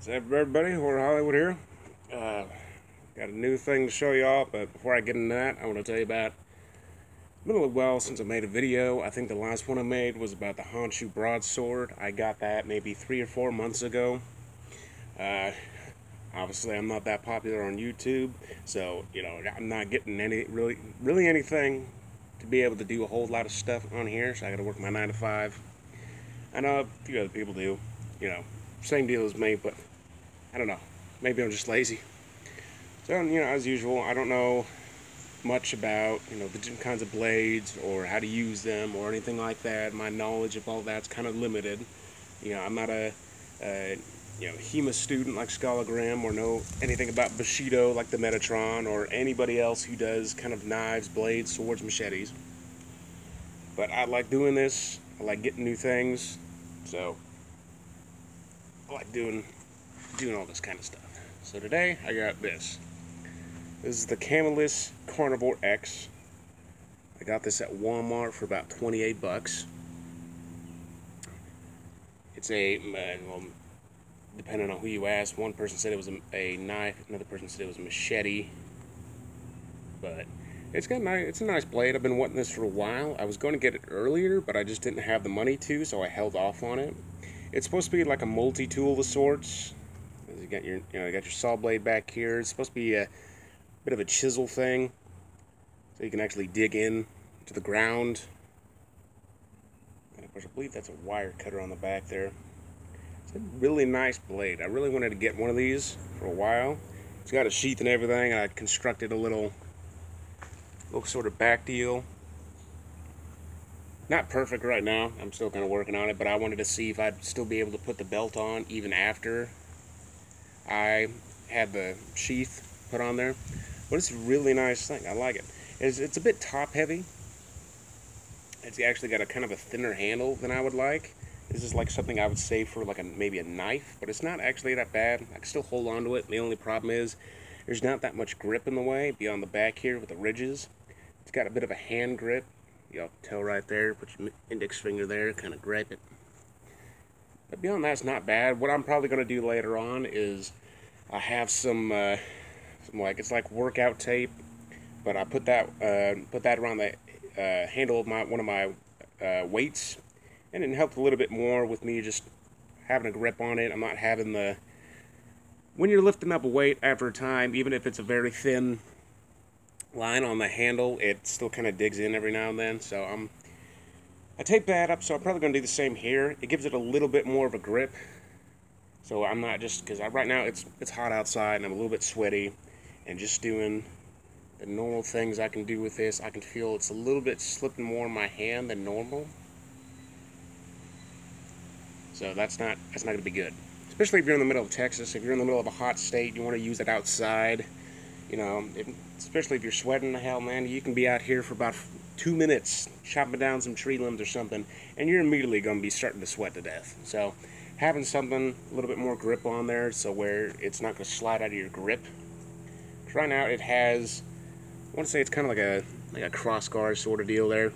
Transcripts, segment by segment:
What's up, everybody? We're Hollywood here. Got a new thing to show y'all, but before I get into that, I want to tell you about. It's been a little while since I made a video. I think the last one I made was about the Honshu broadsword. I got that maybe 3 or 4 months ago. Uh, Obviously, I'm not that popular on YouTube, so I'm not getting any really anything to be able to do a whole lot of stuff on here. So I got to work my 9 to 5. I know a few other people do, same deal as me, but I don't know. Maybe I'm just lazy. So, as usual, I don't know much about, the different kinds of blades or how to use them or anything like that. My knowledge of all that's kind of limited. I'm not a HEMA student like Scalagram or know anything about Bushido like the Metatron or anybody else who does kind of knives, blades, swords, machetes. But I like doing this. I like getting new things. So, I like doing all this kind of stuff. So today I got this. This is the Camillus Carnivore X. I got this at Walmart for about 28 bucks. It's well, depending on who you ask, one person said it was a knife, another person said it was a machete. But it's a nice blade. I've been wanting this for a while. I was going to get it earlier, but I just didn't have the money to, so I held off on it. It's supposed to be like a multi-tool of sorts. You got your saw blade back here. It's supposed to be a bit of a chisel thing, so you can actually dig in to the ground. And of course, I believe that's a wire cutter on the back there. It's a really nice blade. I really wanted to get one of these for a while. It's got a sheath and everything. I constructed a little sort of back deal. Not perfect right now. I'm still kind of working on it, but I wanted to see if I'd still be able to put the belt on even after I had the sheath put on there. But it's a really nice thing. I like it. It's a bit top heavy. It's actually got a kind of a thinner handle than I would like. This is like something I would save for like maybe a knife, but it's not actually that bad. I can still hold on to it. The only problem is there's not that much grip in the way beyond the back here with the ridges. It's got a bit of a hand grip. You'll tell right there. Put your index finger there, kind of grip it. But beyond that, it's not bad. What I'm probably going to do later on is I have some it's like workout tape, but I put that around the handle of one of my weights, and it helped a little bit more with me just having a grip on it. I'm not having when you're lifting up a weight after a time, even if it's a very thin line on the handle, it still kind of digs in every now and then. So I tape that up, so I'm probably going to do the same here. It gives it a little bit more of a grip. So I'm not just, because right now it's hot outside and I'm a little bit sweaty, and just doing the normal things I can do with this, I can feel it's a little bit slipping more in my hand than normal. So that's not going to be good. Especially if you're in the middle of Texas, if you're in the middle of a hot state, you want to use it outside. Especially if you're sweating, hell man, you can be out here for about 2 minutes chopping down some tree limbs or something, and you're immediately going to be starting to sweat to death. So having something a little bit more grip on there, so where it's not going to slide out of your grip. Right now it has, I want to say it's kind of like a cross guard sort of deal there.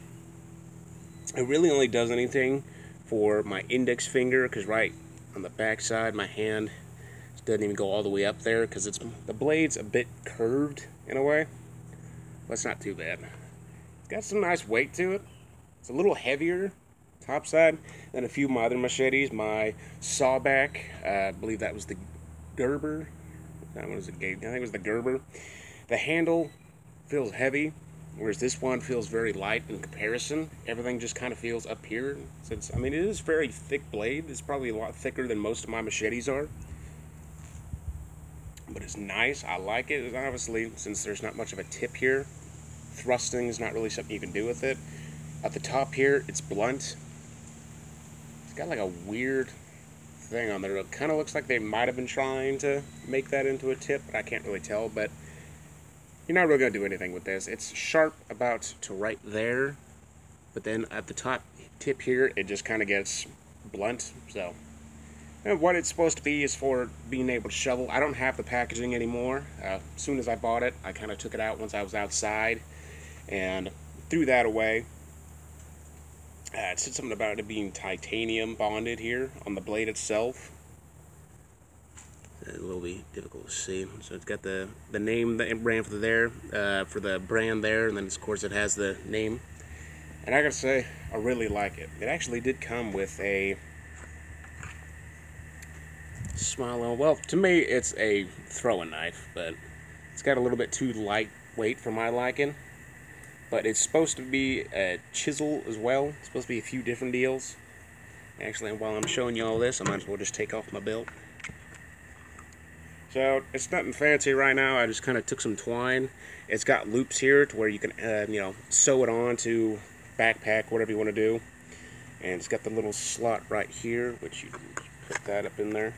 It really only does anything for my index finger, because right on the back side my hand doesn't even go all the way up there, because the blade's a bit curved in a way, but it's not too bad. It's got some nice weight to it. It's a little heavier top side than a few of my other machetes. My sawback, I believe that was the Gerber. That one was I think it was the Gerber. The handle feels heavy, whereas this one feels very light in comparison. Everything just kind of feels up here. Since it is a very thick blade. It's probably a lot thicker than most of my machetes are. But it's nice. I like it. Obviously, since there's not much of a tip here, thrusting is not really something you can do with it. At the top here, it's blunt. It's got like a weird thing on there. It kind of looks like they might have been trying to make that into a tip, but I can't really tell. But you're not really going to do anything with this. It's sharp about to right there, but then at the top tip here, it just kind of gets blunt. So, and what it's supposed to be is for being able to shovel. I don't have the packaging anymore. As soon as I bought it, I kind of took it out once I was outside and threw that away. It said something about it being titanium bonded here on the blade itself. A little bit difficult to see. So it's got the name that it ran for the brand there, and then of course it has the name. And I gotta say, I really like it. It actually did come with a small, well, to me it's a throwing knife, but it's got a little bit too lightweight for my liking. But it's supposed to be a chisel as well. It's supposed to be a few different deals. Actually, while I'm showing you all this, I might as well just take off my belt. So it's nothing fancy right now. I just kind of took some twine. It's got loops here to where you can, sew it on to backpack, whatever you want to do. And it's got the little slot right here, which you can put that up in there.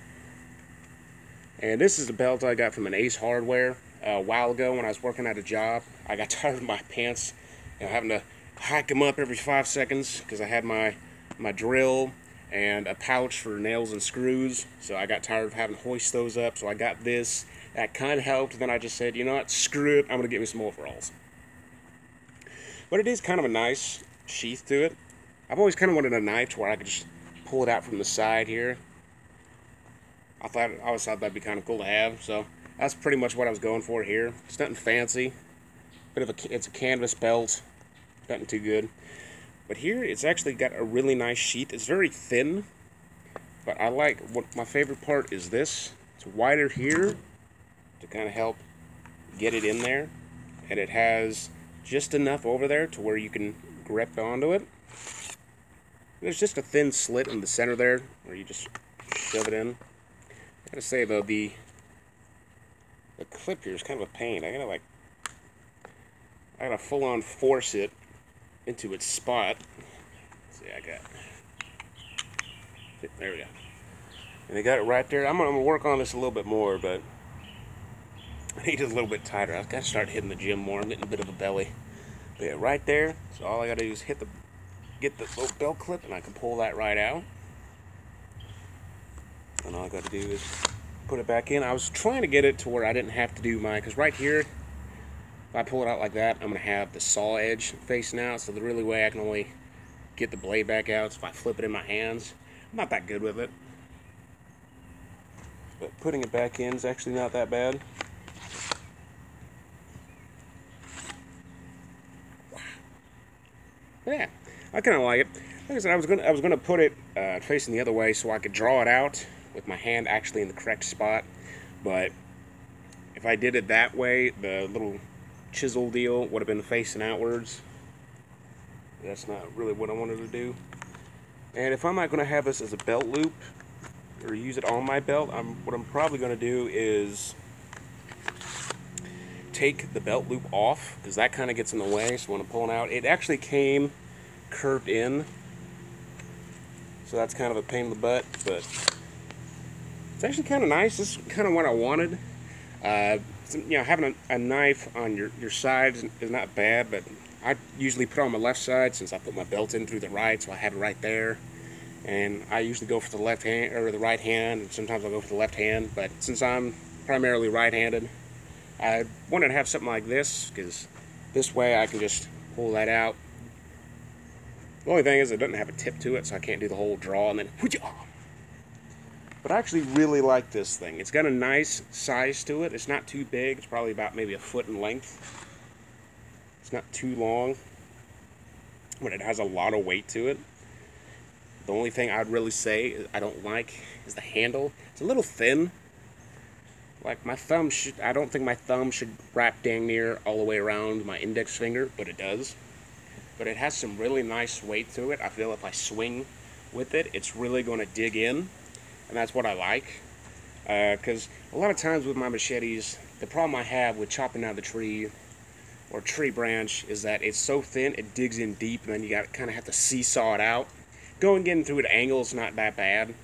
And this is a belt I got from an Ace Hardware a while ago when I was working at a job. I got tired of my pants, having to hike them up every 5 seconds because I had my drill and a pouch for nails and screws, so I got tired of having to hoist those up, so I got this. That kind of helped. Then I just said, you know what, screw it, I'm going to get me some overalls. But it is kind of a nice sheath to it. I've always kind of wanted a knife to where I could just pull it out from the side here. I always thought that'd be kind of cool to have, so that's pretty much what I was going for here. It's nothing fancy. It's a canvas belt, nothing too good. But here, it's actually got a really nice sheath. It's very thin, but I like, what my favorite part is this. It's wider here to kind of help get it in there. And it has just enough over there to where you can grip onto it. There's just a thin slit in the center there where you just shove it in. I gotta say though, the clip here is kind of a pain. I gotta full on force it into its spot. Let's see, there we go. And they got it right there. I'm gonna work on this a little bit more, but I need it a little bit tighter. I've got to start hitting the gym more. I'm getting a bit of a belly. But yeah, right there. So all I gotta do is get the little belt clip, and I can pull that right out. And all I gotta do is put it back in. I was trying to get it to where I didn't have to do because right here, if I pull it out like that, I'm going to have the saw edge facing out, so the really way I can only get the blade back out is if I flip it in my hands. I'm not that good with it. But putting it back in is actually not that bad. Yeah, I kind of like it. Like I said, I was gonna put it facing the other way so I could draw it out with my hand actually in the correct spot. But if I did it that way, the little chisel deal would have been facing outwards. That's not really what I wanted to do. And if I'm not going to have this as a belt loop or use it on my belt, what I'm probably going to do is take the belt loop off, because that kind of gets in the way. So when I'm pulling out, it actually came curved in, so that's kind of a pain in the butt, but it's actually kind of nice. This is kind of what I wanted. Having a knife on your side is not bad, but I usually put it on my left side since I put my belt in through the right, so I have it right there. And I usually go for the left hand or the right hand, and sometimes I'll go for the left hand. But since I'm primarily right-handed, I wanted to have something like this, because this way I can just pull that out. The only thing is it doesn't have a tip to it, so I can't do the whole draw and then But I actually really like this thing. It's got a nice size to it. It's not too big. It's probably about maybe a foot in length. It's not too long, but it has a lot of weight to it. The only thing I'd really say I don't like is the handle. It's a little thin. Like I don't think my thumb should wrap dang near all the way around my index finger, but it does. But it has some really nice weight to it. I feel if I swing with it, it's really going to dig in. And that's what I like, because a lot of times with my machetes, the problem I have with chopping out the tree or tree branch is that it's so thin, it digs in deep, and then you kind of have to seesaw it out. Getting through at angles not that bad,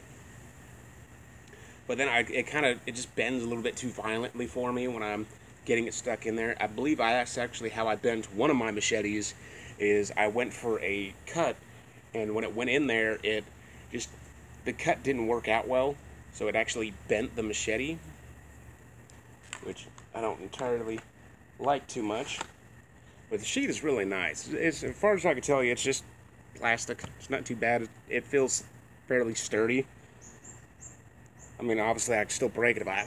but then it just bends a little bit too violently for me when I'm getting it stuck in there. I believe that's actually how I bent one of my machetes. Is I went for a cut, and when it went in there, the cut didn't work out well, so it actually bent the machete, which I don't entirely like too much. But the sheet is really nice. As far as I can tell you, it's just plastic. It's not too bad. It feels fairly sturdy. I mean, obviously I could still break it if I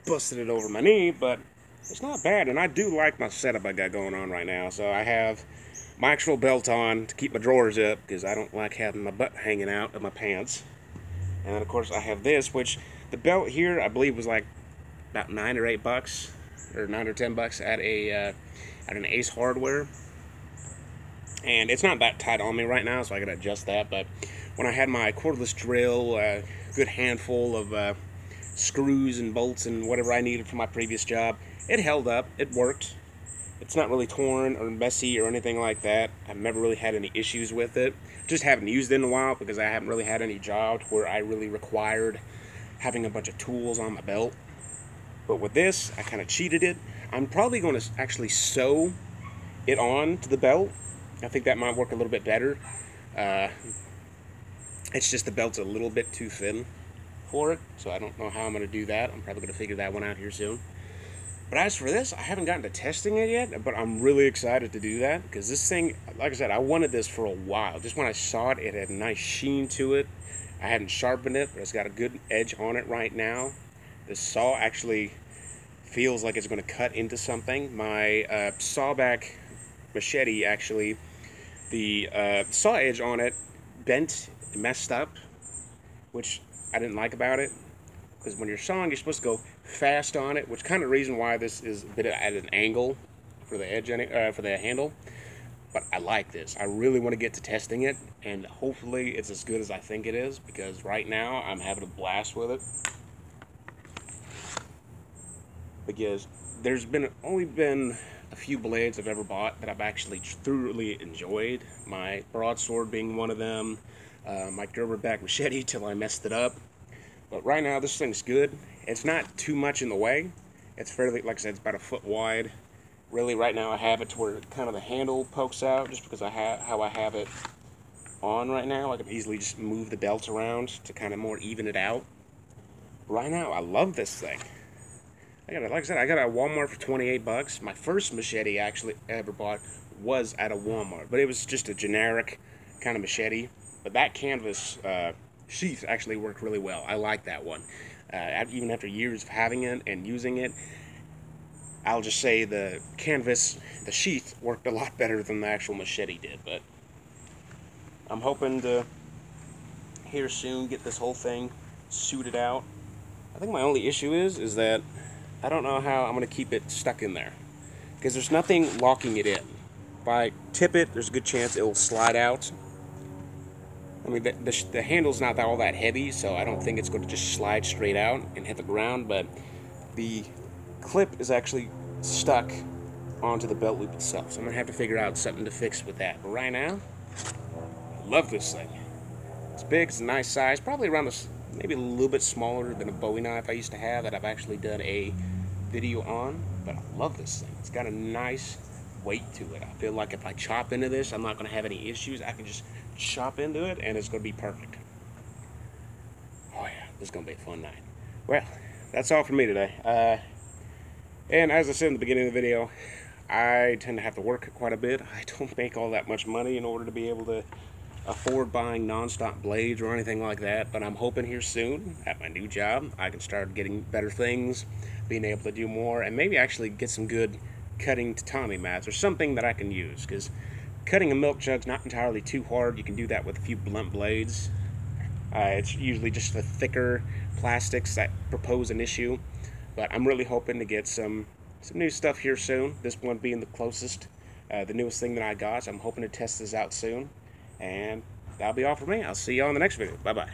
busted it over my knee, but it's not bad. And I do like my setup I got going on right now. So I have my actual belt on to keep my drawers up, because I don't like having my butt hanging out of my pants. And then of course I have this, which the belt here I believe was like about $9 or $8, or $9 or $10 at an Ace Hardware. And it's not that tight on me right now, so I gotta adjust that. But when I had my cordless drill, a good handful of screws and bolts and whatever I needed for my previous job, it held up, it worked. It's not really torn or messy or anything like that. I've never really had any issues with it. Just haven't used it in a while because I haven't really had any job where I really required having a bunch of tools on my belt. But with this, I kind of cheated it. I'm probably going to actually sew it on to the belt. I think that might work a little bit better. It's just the belt's a little bit too thin for it, so I don't know how I'm going to do that. I'm probably going to figure that one out here soon. But as for this, I haven't gotten to testing it yet, but I'm really excited to do that, because this thing, like I said, I wanted this for a while. Just when I saw it, it had a nice sheen to it. I hadn't sharpened it, but it's got a good edge on it right now. The saw actually feels like it's going to cut into something. My sawback machete, actually, the saw edge on it bent, messed up, which I didn't like about it. Because when you're sawing, you're supposed to go fast on it, which kind of reason why this is a bit at an angle for the edge, for the handle. But I like this. I really want to get to testing it, and hopefully it's as good as I think it is, because right now I'm having a blast with it. Because there's only been a few blades I've ever bought that I've actually thoroughly enjoyed. My broadsword being one of them, my Gerberback machete till I messed it up. But right now, this thing's good. It's not too much in the way. It's fairly, like I said, it's about a foot wide. Really, right now I have it to where kind of the handle pokes out, just because how I have it on right now. I can easily just move the belt around to kind of more even it out. Right now, I love this thing. Like I said, I got it at Walmart for $28. My first machete actually ever bought was at a Walmart, but it was just a generic kind of machete. But that canvas sheath actually worked really well. I like that one. Even after years of having it and using it, I'll just say the canvas, the sheath, worked a lot better than the actual machete did. But I'm hoping to here soon get this whole thing suited out. I think my only issue is that I don't know how I'm going to keep it stuck in there, because there's nothing locking it in. If I tip it, there's a good chance it will slide out. I mean, the handle's not all that heavy, so I don't think it's going to just slide straight out and hit the ground, but the clip is actually stuck onto the belt loop itself, so I'm going to have to figure out something to fix with that. But right now, I love this thing. It's big, it's a nice size, probably around maybe a little bit smaller than a Bowie knife I used to have that I've actually done a video on, but I love this thing. It's got a nice weight to it. I feel like if I chop into this, I'm not going to have any issues. I can just chop into it and it's going to be perfect. Oh yeah, this is going to be a fun night. Well, that's all for me today. And as I said in the beginning of the video, I tend to have to work quite a bit. I don't make all that much money in order to be able to afford buying non-stop blades or anything like that, but I'm hoping here soon at my new job I can start getting better things, being able to do more, and maybe actually get some good cutting tatami mats or something that I can use, because cutting a milk jug's not entirely too hard. You can do that with a few blunt blades. It's usually just the thicker plastics that propose an issue, but I'm really hoping to get some new stuff here soon, this one being the closest, the newest thing that I got, so I'm hoping to test this out soon. And that'll be all for me. I'll see you on the next video. Bye-bye.